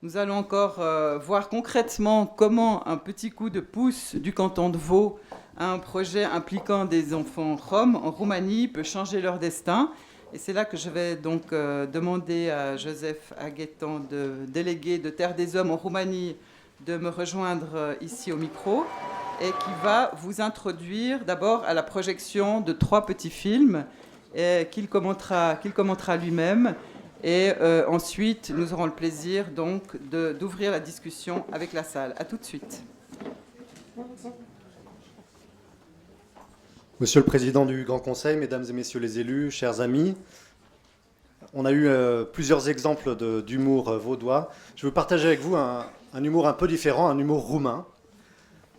Nous allons encore voir concrètement comment un petit coup de pouce du canton de Vaud à un projet impliquant des enfants roms en Roumanie peut changer leur destin. Et c'est là que je vais donc demander à Joseph Aguetan, délégué de Terre des Hommes en Roumanie, de me rejoindre ici au micro et qui va vous introduire d'abord à la projection de 3 petits films qu'il commentera lui-même. Et ensuite, nous aurons le plaisir donc d'ouvrir la discussion avec la salle. À tout de suite. Monsieur le Président du Grand Conseil, Mesdames et Messieurs les élus, chers amis, on a eu plusieurs exemples d'humour vaudois. Je veux partager avec vous un humour un peu différent, un humour roumain,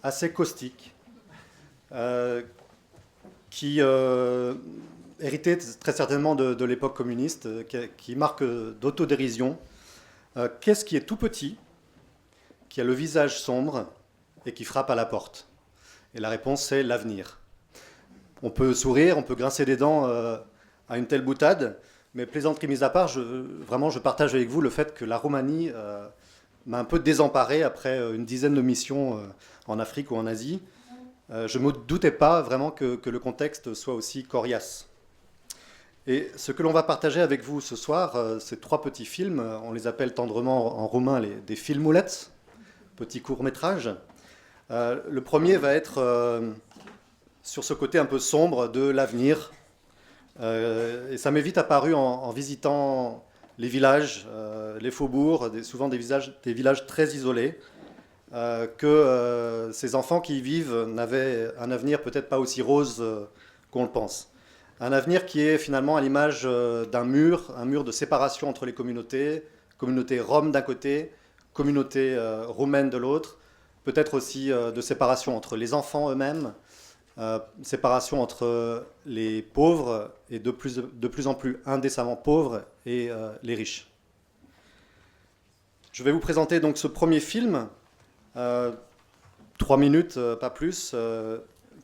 assez caustique, qui hérité très certainement de l'époque communiste, qui marque d'autodérision. Qu'est-ce qui est tout petit, qui a le visage sombre et qui frappe à la porte? Et la réponse, c'est l'avenir. On peut sourire, on peut grincer des dents à une telle boutade, mais plaisanterie mise à part, je partage avec vous le fait que la Roumanie m'a un peu désemparé après une dizaine de missions en Afrique ou en Asie. Je ne me doutais pas vraiment que le contexte soit aussi coriace. Et ce que l'on va partager avec vous ce soir, ces 3 petits films, on les appelle tendrement en roumain des filmoulettes, petits courts-métrages. Le premier va être sur ce côté un peu sombre de l'avenir. Et ça m'est vite apparu en visitant les villages, les faubourgs, souvent des villages très isolés, que ces enfants qui y vivent n'avaient un avenir peut-être pas aussi rose qu'on le pense. Un avenir qui est finalement à l'image d'un mur, un mur de séparation entre les communautés, communauté rome d'un côté, communauté roumaine de l'autre, peut-être aussi de séparation entre les enfants eux-mêmes, séparation entre les pauvres et de plus en plus indécemment pauvres et les riches. Je vais vous présenter donc ce premier film, 3 minutes, pas plus,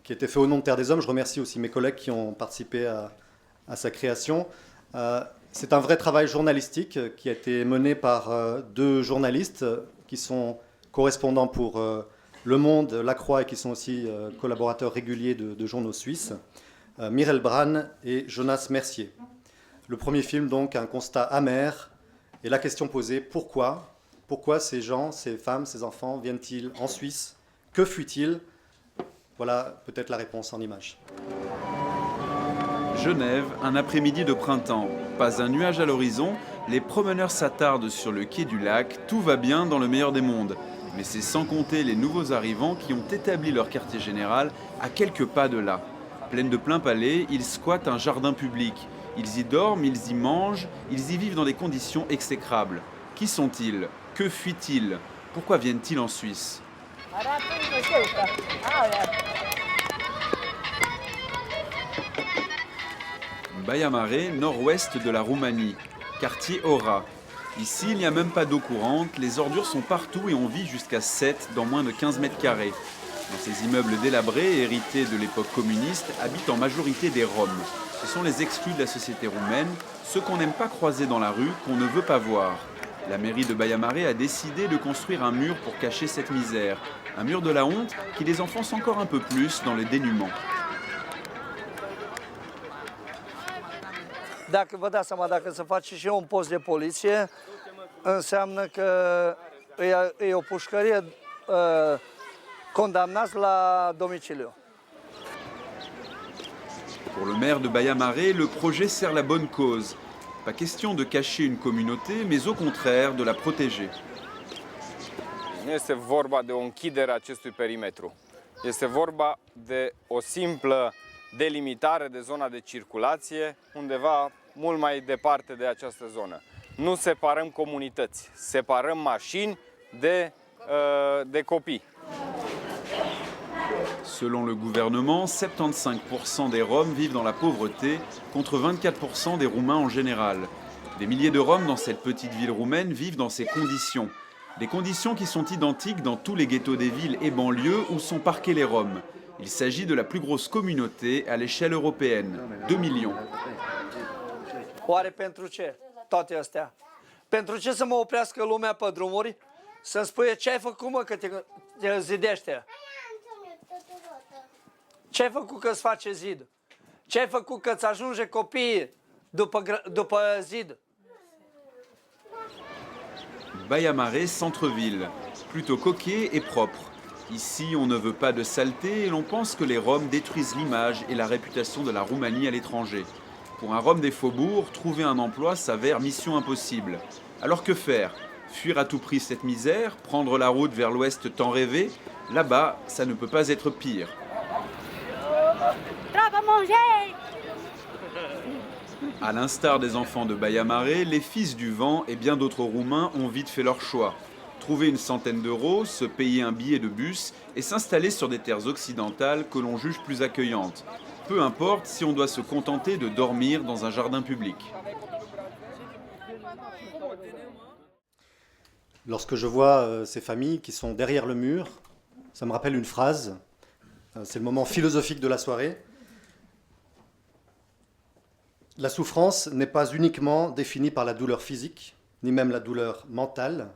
qui a été fait au nom de Terre des Hommes. Je remercie aussi mes collègues qui ont participé à sa création. C'est un vrai travail journalistique qui a été mené par 2 journalistes qui sont correspondants pour Le Monde, La Croix et qui sont aussi collaborateurs réguliers de journaux suisses, Mireille Bran et Jonas Mercier. Le premier film, donc, un constat amer et la question posée, pourquoi ces gens, ces femmes, ces enfants viennent-ils en Suisse? Que fuient-ils? Voilà peut-être la réponse en images. Genève, un après-midi de printemps. Pas un nuage à l'horizon, les promeneurs s'attardent sur le quai du lac, tout va bien dans le meilleur des mondes. Mais c'est sans compter les nouveaux arrivants qui ont établi leur quartier général à quelques pas de là. Pleine de plein palais, ils squattent un jardin public. Ils y dorment, ils y mangent, ils y vivent dans des conditions exécrables. Qui sont-ils? Que fuient-ils? Pourquoi viennent-ils en Suisse? Baia Mare, nord-ouest de la Roumanie, quartier Ora. Ici, il n'y a même pas d'eau courante, les ordures sont partout et on vit jusqu'à 7 dans moins de 15 mètres carrés. Dans ces immeubles délabrés, hérités de l'époque communiste, habitent en majorité des Roms. Ce sont les exclus de la société roumaine, ceux qu'on n'aime pas croiser dans la rue, qu'on ne veut pas voir. La mairie de Baia Mare a décidé de construire un mur pour cacher cette misère. Un mur de la honte qui les enfonce encore un peu plus dans le dénuement. Dacă vă dați seama, dacă se face și un post de poliție, înseamnă că e o pușcărie condamnați la domiciliu. Pour le maire de Baia Mare, le projet sert la bonne cause. Pas question de cacher une communauté, mais au contraire de la protéger. Nu este vorba de o închidere a acestui perimetru. Este vorba de o simplă delimitare de zona de circulație undeva mult mai departe de această zonă. Nu separăm comunități, separăm mașini de copii. Selon le gouvernement, 75% des Roms vivent dans la pauvreté, contre 24% des Roumains en général. Des milliers de Roms dans cette petite ville roumaine vivent dans ces conditions. Des conditions qui sont identiques dans tous les ghettos des villes et banlieues où sont parqués les Roms. Il s'agit de la plus grosse communauté à l'échelle européenne, 2 millions. Oare pentru ce toate astea? Pentru ce să mă oprească lumea pe drumuri? Să-mi spune ce ai făcut, mă, că te zidește? Ce ai făcut că îți face zid? Ce ai făcut că îți ajunge copiii după zid? Baia Mare, centre-ville, plutôt coquet et propre. Ici, on ne veut pas de saleté et l'on pense que les Roms détruisent l'image et la réputation de la Roumanie à l'étranger. Pour un Rom des faubourgs, trouver un emploi s'avère mission impossible. Alors que faire? Fuir à tout prix cette misère? Prendre la route vers l'ouest tant rêvé? Là-bas, ça ne peut pas être pire. À l'instar des enfants de Baia Mare, les fils du vent et bien d'autres Roumains ont vite fait leur choix. Trouver une centaine d'euros, se payer un billet de bus et s'installer sur des terres occidentales que l'on juge plus accueillantes. Peu importe si on doit se contenter de dormir dans un jardin public. Lorsque je vois ces familles qui sont derrière le mur, ça me rappelle une phrase. C'est le moment philosophique de la soirée. La souffrance n'est pas uniquement définie par la douleur physique, ni même la douleur mentale,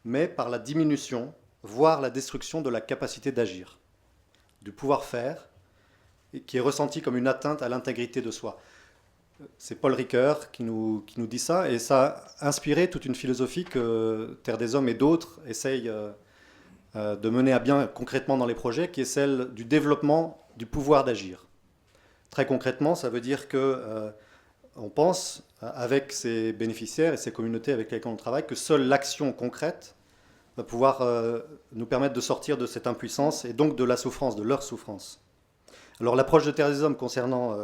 mais par la diminution, voire la destruction de la capacité d'agir, du pouvoir faire, et qui est ressenti comme une atteinte à l'intégrité de soi. C'est Paul Ricoeur qui nous dit ça, et ça a inspiré toute une philosophie que Terre des Hommes et d'autres essayent de mener à bien concrètement dans les projets, qui est celle du développement du pouvoir d'agir. Très concrètement, ça veut dire que on pense, avec ces bénéficiaires et ces communautés avec lesquelles on travaille, que seule l'action concrète va pouvoir nous permettre de sortir de cette impuissance et donc de la souffrance, de leur souffrance. Alors l'approche de Terre des Hommes concernant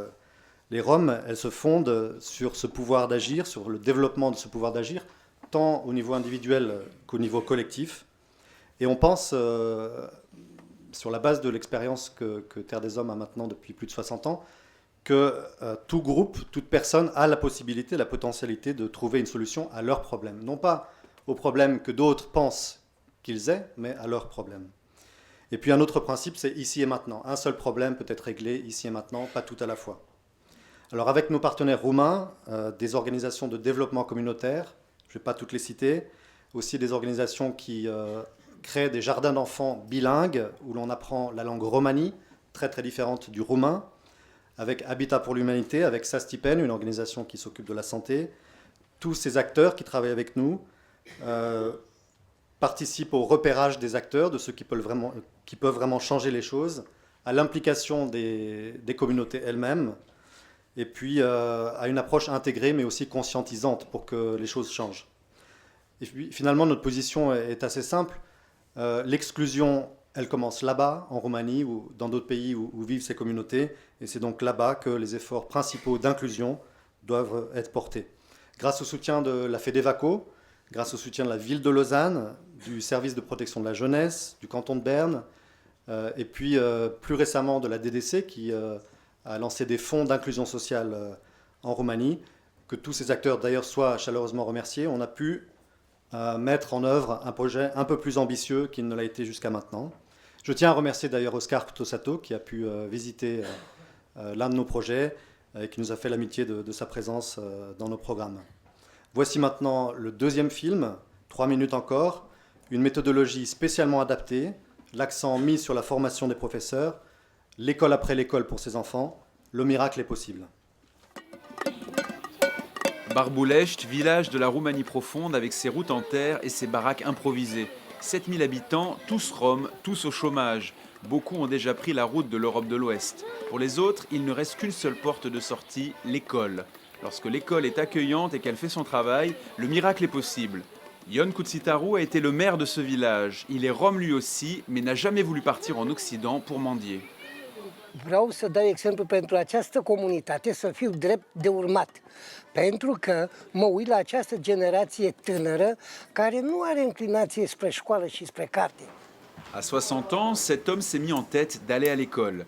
les Roms, elle se fonde sur ce pouvoir d'agir, sur le développement de ce pouvoir d'agir, tant au niveau individuel qu'au niveau collectif. Et on pense, sur la base de l'expérience que Terre des Hommes a maintenant depuis plus de 60 ans, que tout groupe, toute personne a la possibilité, la potentialité de trouver une solution à leurs problèmes. Non pas aux problèmes que d'autres pensent qu'ils aient, mais à leurs problèmes. Et puis un autre principe, c'est ici et maintenant. Un seul problème peut être réglé ici et maintenant, pas tout à la fois. Alors avec nos partenaires roumains, des organisations de développement communautaire, je ne vais pas toutes les citer, aussi des organisations qui créent des jardins d'enfants bilingues, où l'on apprend la langue romani, très très différente du roumain, avec Habitat pour l'Humanité, avec Sastipen, une organisation qui s'occupe de la santé. Tous ces acteurs qui travaillent avec nous participent au repérage des acteurs, de ceux qui peuvent vraiment changer les choses, à l'implication des communautés elles-mêmes, et puis à une approche intégrée mais aussi conscientisante pour que les choses changent. Et puis finalement, notre position est assez simple. L'exclusion, elle commence là-bas, en Roumanie ou dans d'autres pays où vivent ces communautés. Et c'est donc là-bas que les efforts principaux d'inclusion doivent être portés. Grâce au soutien de la FEDEVACO, grâce au soutien de la ville de Lausanne, du service de protection de la jeunesse, du canton de Berne, et puis plus récemment de la DDC qui a lancé des fonds d'inclusion sociale en Roumanie, que tous ces acteurs d'ailleurs soient chaleureusement remerciés, on a pu mettre en œuvre un projet un peu plus ambitieux qu'il ne l'a été jusqu'à maintenant. Je tiens à remercier d'ailleurs Oscar Tossato qui a pu visiter l'un de nos projets et qui nous a fait l'amitié de sa présence dans nos programmes. Voici maintenant le deuxième film, 3 minutes encore, une méthodologie spécialement adaptée, l'accent mis sur la formation des professeurs, l'école après l'école pour ces enfants, le miracle est possible. Barbulești, village de la Roumanie profonde avec ses routes en terre et ses baraques improvisées. 7000 habitants, tous roms, tous au chômage. Beaucoup ont déjà pris la route de l'Europe de l'Ouest. Pour les autres, il ne reste qu'une seule porte de sortie, l'école. Lorsque l'école est accueillante et qu'elle fait son travail, le miracle est possible. Ion Cuțitaru a été le maire de ce village. Il est rom lui aussi, mais n'a jamais voulu partir en Occident pour mendier. Vreau să dau exemplu pentru această comunitate să fiu drept de urmat. Pentru că mă uit la această generație tânără care nu are inclinație spre școală și spre carte. À 60 ans, cet homme s'est mis en tête d'aller à l'école.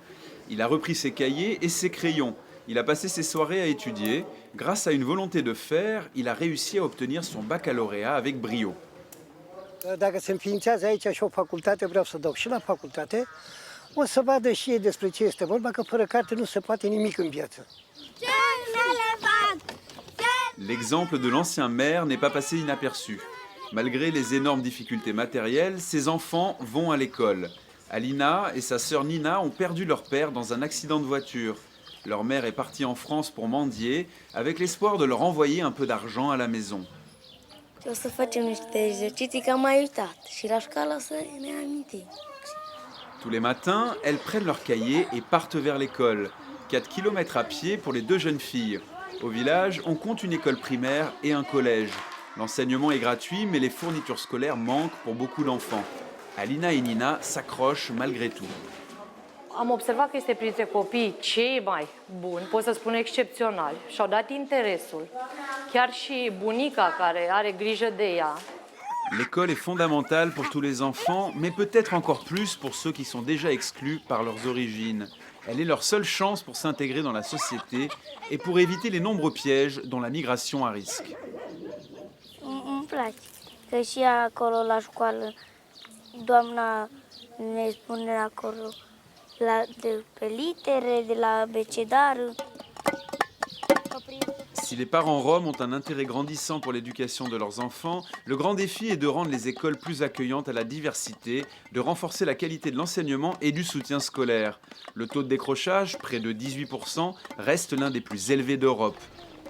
Il a repris ses cahiers et ses crayons. Il a passé ses soirées à étudier. Grâce à une volonté de faire, il a réussi à obtenir son baccalauréat avec brio. Dacă se înființează aici și o facultate, vreau să dau și la facultate, o să vadă și ei despre ce este vorba, că fără carte nu se poate nimic în viață. Ce elefant! Ce L'exemple de l'ancien maire n'est pas passé inaperçu. Malgré les énormes difficultés matérielles, ses enfants vont à l'école. Alina et sa sœur Nina ont perdu leur père dans un accident de voiture. Leur mère est partie en France pour mendier, avec l'espoir de leur envoyer un peu d'argent à la maison. O să facem niște exerciții că am mai uitat și la școală o să ne amintim. Tous les matins, elles prennent leur cahier et partent vers l'école. 4 km à pied pour les deux jeunes filles. Au village, on compte une école primaire et un collège. L'enseignement est gratuit, mais les fournitures scolaires manquent pour beaucoup d'enfants. Alina et Nina s'accrochent malgré tout. Am observat că este printre copiii cei mai buni, pot să spun excepționali, și-au dat interesul. Chiar și bunica care are grijă de ea. L'école est fondamentale pour tous les enfants, mais peut-être encore plus pour ceux qui sont déjà exclus par leurs origines. Elle est leur seule chance pour s'intégrer dans la société et pour éviter les nombreux pièges dont la migration à risque. Îmi place că și acolo la școală doamna ne spune acolo de pe litere, de la abecedar. Si les parents roms ont un intérêt grandissant pour l'éducation de leurs enfants, le grand défi est de rendre les écoles plus accueillantes à la diversité, de renforcer la qualité de l'enseignement et du soutien scolaire. Le taux de décrochage, près de 18%, reste l'un des plus élevés d'Europe.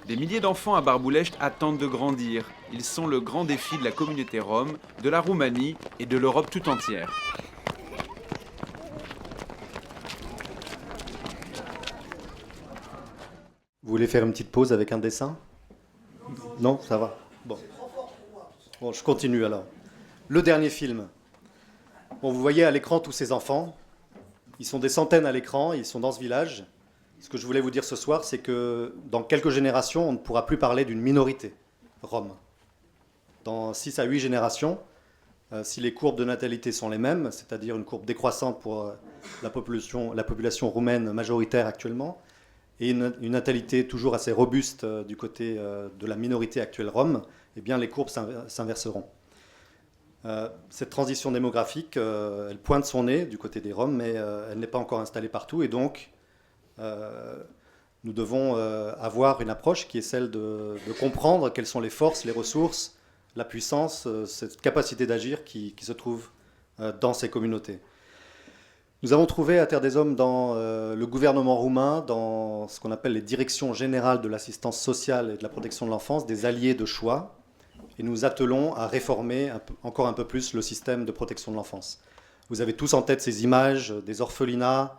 Des milliers d'enfants à Barboulești attendent de grandir. Ils sont le grand défi de la communauté rome, de la Roumanie et de l'Europe tout entière. Vous voulez faire une petite pause avec un dessin? Non, ça va. Bon, je continue alors. Le dernier film. Bon, vous voyez à l'écran tous ces enfants. Ils sont des centaines à l'écran, ils sont dans ce village. Ce que je voulais vous dire ce soir, c'est que dans quelques générations, on ne pourra plus parler d'une minorité rome. Dans 6 à 8 générations, si les courbes de natalité sont les mêmes, c'est-à-dire une courbe décroissante pour la population roumaine majoritaire actuellement, et une natalité toujours assez robuste du côté de la minorité actuelle rome, eh bien les courbes s'inverseront. Cette transition démographique, elle pointe son nez du côté des Roms, mais elle n'est pas encore installée partout, et donc nous devons avoir une approche qui est celle de comprendre quelles sont les forces, les ressources, la puissance, cette capacité d'agir qui se trouve dans ces communautés. Nous avons trouvé à Terre des Hommes dans le gouvernement roumain, dans ce qu'on appelle les directions générales de l'assistance sociale et de la protection de l'enfance, des alliés de choix, et nous attelons à réformer encore un peu plus le système de protection de l'enfance. Vous avez tous en tête ces images des orphelinats,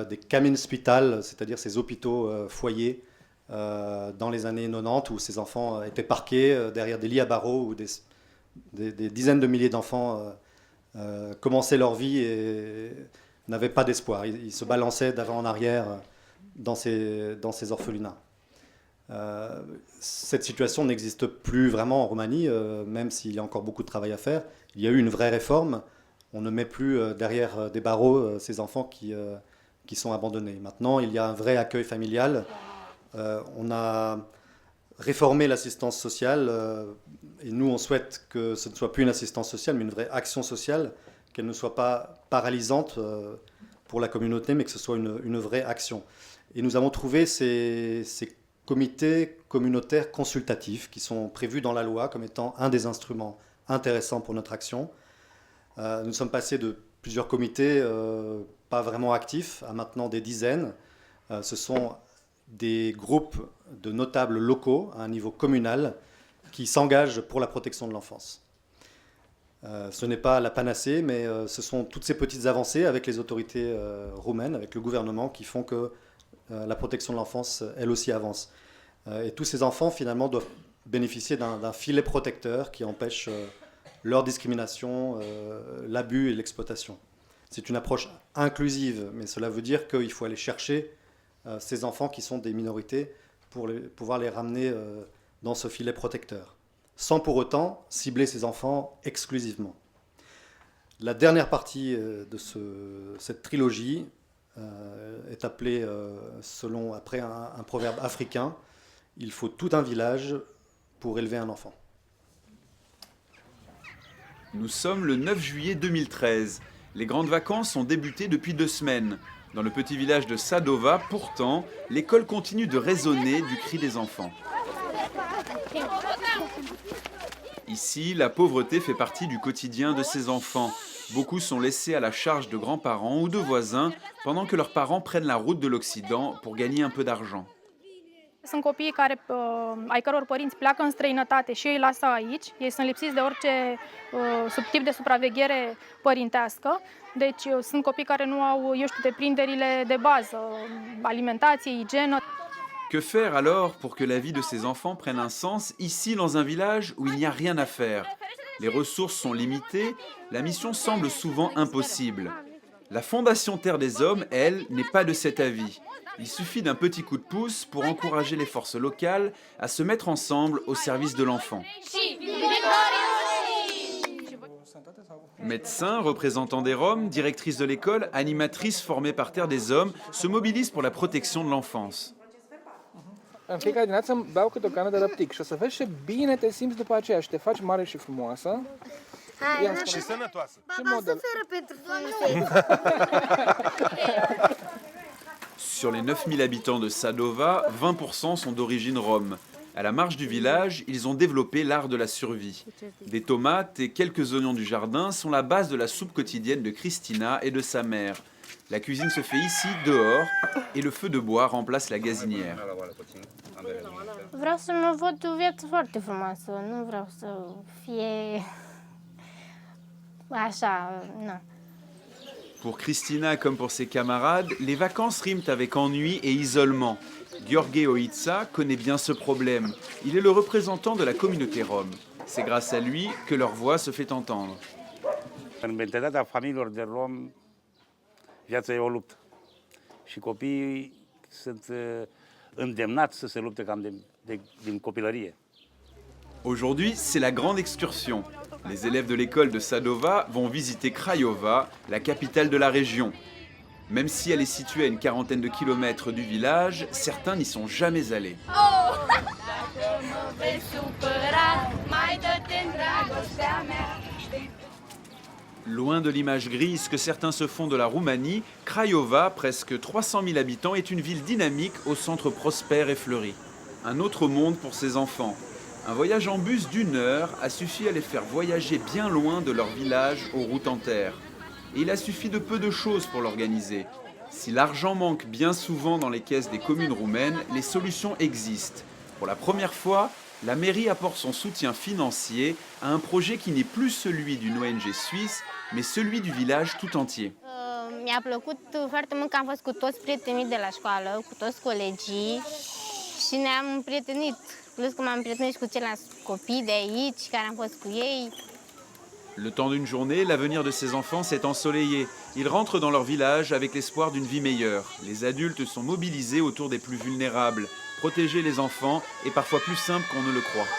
des Kaminspital, c'est-à-dire ces hôpitaux foyers dans les années 90 où ces enfants étaient parqués derrière des lits à barreaux où des dizaines de milliers d'enfants commençaient leur vie et n'avaient pas d'espoir. Ils se balançaient d'avant en arrière dans ces orphelinats. Cette situation n'existe plus vraiment en Roumanie, même s'il y a encore beaucoup de travail à faire. Il y a eu une vraie réforme. On ne met plus derrière des barreaux ces enfants qui sont abandonnés. Maintenant, il y a un vrai accueil familial. On a réformé l'assistance sociale et nous, on souhaite que ce ne soit plus une assistance sociale, mais une vraie action sociale, qu'elle ne soit pas paralysante pour la communauté, mais que ce soit une vraie action. Et nous avons trouvé ces comités communautaires consultatifs qui sont prévus dans la loi comme étant un des instruments intéressants pour notre action. Nous sommes passés de plusieurs comités pas vraiment actifs à maintenant des dizaines. Ce sont des groupes de notables locaux à un niveau communal qui s'engagent pour la protection de l'enfance. Ce n'est pas la panacée, mais ce sont toutes ces petites avancées avec les autorités roumaines, avec le gouvernement, qui font que la protection de l'enfance, elle aussi, avance. Et tous ces enfants, finalement, doivent bénéficier d'un filet protecteur qui empêche leur discrimination, l'abus et l'exploitation. C'est une approche inclusive, mais cela veut dire qu'il faut aller chercher ces enfants qui sont des minorités pour pouvoir les ramener dans ce filet protecteur, sans pour autant cibler ces enfants exclusivement. La dernière partie de cette trilogie est appelée, après un proverbe africain, il faut tout un village pour élever un enfant. Nous sommes le 9 juillet 2013. Les grandes vacances ont débuté depuis 2 semaines. Dans le petit village de Sadova, pourtant, l'école continue de résonner du cri des enfants. Ici, la pauvreté fait partie du quotidien de ces enfants. Beaucoup sont laissés à la charge de grands-parents ou de voisins pendant que leurs parents prennent la route de l'Occident pour gagner un peu d'argent. Sunt copiii ai căror părinți pleacă în străinătate și îi lasă aici. Ei sunt lipsiți de orice tip de supraveghere părintească. Deci sunt copii care nu au, deprinderile de bază, alimentație, igienă. Que faire alors pour que la vie de ces enfants prenne un sens ici dans un village où il n'y a rien à faire? Les ressources sont limitées, la mission semble souvent impossible. La Fondation Terre des Hommes, elle, n'est pas de cet avis. Il suffit d'un petit coup de pouce pour encourager les forces locales à se mettre ensemble au service de l'enfant. Médecins, représentants des Roms, directrices de l'école, animatrices formées par Terre des Hommes se mobilisent pour la protection de l'enfance. În fiecare dimineață îmi beau câte o cană de răptic și o să vezi ce bine te simți după aceea și te faci mare și frumoasă. Și sănătoasă. Sur les 9000 habitants de Sadova, 20% sont d'origine rome. À la marge du village, ils ont développé l'art de la survie. Des tomates et quelques oignons du jardin sont la base de la soupe quotidienne de Cristina et de sa mère. La cuisine se fait ici, dehors, et le feu de bois remplace la gazinière. Vreau să-mi văd o viață foarte frumoasă, nu vreau să fie așa, nu. Pour Cristina comme pour ses camarades, les vacances riment avec ennui et isolement. Gheorghe Oitsa connaît bien ce problème. Il est le représentant de la communauté rome. C'est grâce à lui que leur voix se fait entendre. În mentalitatea familiilor de rom, viața e o luptă. Și copiii sunt îndemnați să se lupte cam din copilărie. Aujourd'hui, c'est la grande excursion. Les élèves de l'école de Sadova vont visiter Craiova, la capitale de la région. Même si elle est située à une quarantaine de kilomètres du village, certains n'y sont jamais allés. Loin de l'image grise que certains se font de la Roumanie, Craiova, presque 300 000 habitants, est une ville dynamique au centre prospère et fleuri. Un autre monde pour ses enfants. Un voyage en bus d'1 heure a suffi à les faire voyager bien loin de leur village aux routes en terre. Et il a suffi de peu de choses pour l'organiser. Si l'argent manque bien souvent dans les caisses des communes roumaines, les solutions existent. Pour la première fois, la mairie apporte son soutien financier à un projet qui n'est plus celui d'une ONG suisse, mais celui du village tout entier. Mi-a plăcut foarte mult că am fost cu toți prietenii de la școală, cu toți colegii și ne-am împrietenit. Plus că m-am prietenit cu ceilalți copii de aici, care am fost cu ei. Le temps d'une journée, l'avenir de ces enfants s'est ensoleillé. Ils rentrent dans leur village avec l'espoir d'une vie meilleure. Les adultes sont mobilisés autour des plus vulnérables. Protéger les enfants est parfois plus simple qu'on ne le croit.